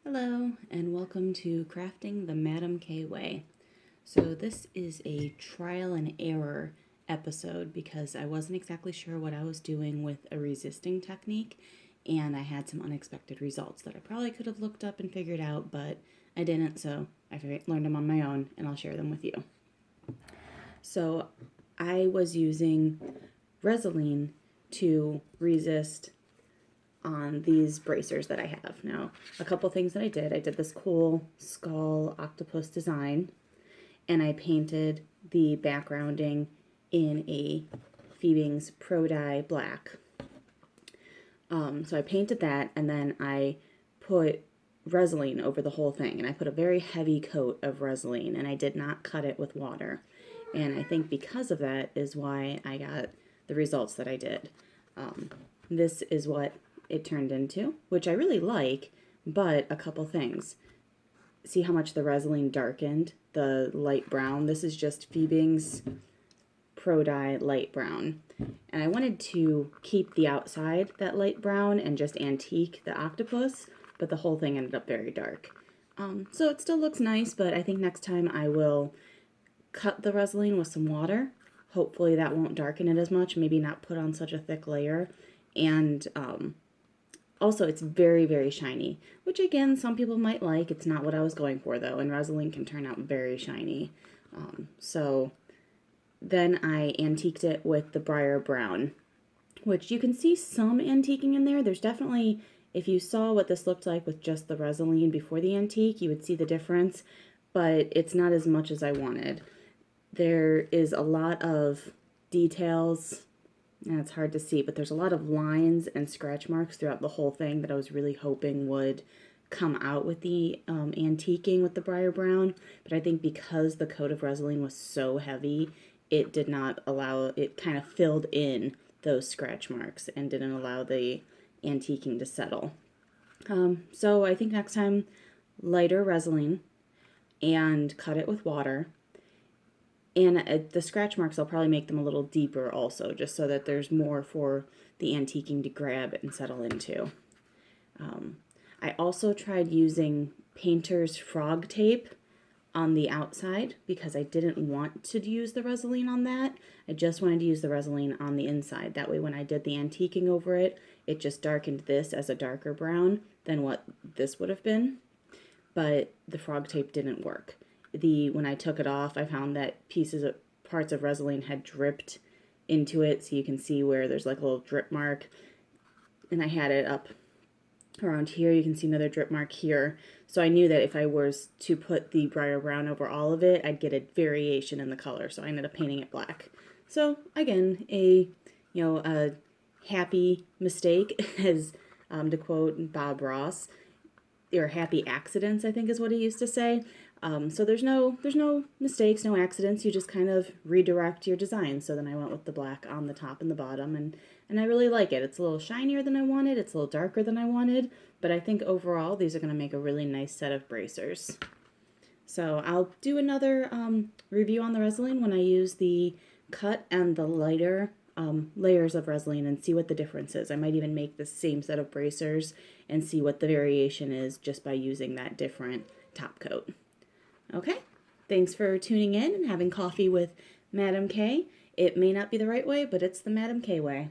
Hello, and welcome to Crafting the Madam K Way. So this is a trial and error episode because I wasn't exactly sure what I was doing with a resisting technique, and I had some unexpected results that I probably could have looked up and figured out, but I didn't, so I learned them on my own, and I'll share them with you. So I was using Resolene to resist on these bracers that I have. Now, a couple things that I did this cool skull octopus design, and I painted the backgrounding in a Fiebings Pro dye black. So I painted that, and then I put Resolene over the whole thing, and I put a very heavy coat of Resolene, and I did not cut it with water. And I think because of that is why I got the results that I did. This is what it turned into, which I really like, but a couple things. See how much the Resolene darkened the light brown? This is just Fiebings Pro dye light brown. And I wanted to keep the outside that light brown and just antique the octopus, but the whole thing ended up very dark. So it still looks nice, but I think next time I will cut the Resolene with some water. Hopefully that won't darken it as much, maybe not put on such a thick layer. And also, it's very, very shiny, which again, some people might like. It's not what I was going for, though, and Resolene can turn out very shiny. So then I antiqued it with the Briar Brown, which you can see some antiquing in there. There's definitely, if you saw what this looked like with just the Resolene before the antique, you would see the difference, but it's not as much as I wanted. There is a lot of details, and it's hard to see, but there's a lot of lines and scratch marks throughout the whole thing that I was really hoping would come out with the antiquing with the Briar Brown, but I think because the coat of Resolene was so heavy, it did not allow, it kind of filled in those scratch marks and didn't allow the antiquing to settle. So I think next time, lighter Resolene and cut it with water. And the scratch marks, I'll probably make them a little deeper also, just so that there's more for the antiquing to grab and settle into. I also tried using painter's frog tape on the outside because I didn't want to use the Resolene on that. I just wanted to use the Resolene on the inside. That way when I did the antiquing over it, it just darkened this as a darker brown than what this would have been. But the frog tape didn't work. When I took it off, I found that parts of Resolene had dripped into it, so you can see where there's like a little drip mark. And I had it up around here. You can see another drip mark here. So I knew that if I was to put the Briar Brown over all of it, I'd get a variation in the color. So I ended up painting it black. So again, a happy mistake, as to quote Bob Ross, or happy accidents, I think is what he used to say. So there's no mistakes, no accidents. You just kind of redirect your design. So then I went with the black on the top and the bottom, and I really like it. It's a little shinier than I wanted. It's a little darker than I wanted, but I think overall these are going to make a really nice set of bracers. So I'll do another review on the Resolene when I use the cut and the lighter layers of Resolene and see what the difference is. I might even make the same set of bracers and see what the variation is just by using that different top coat. Okay, thanks for tuning in and having coffee with Madam K. It may not be the right way, but it's the Madam K way.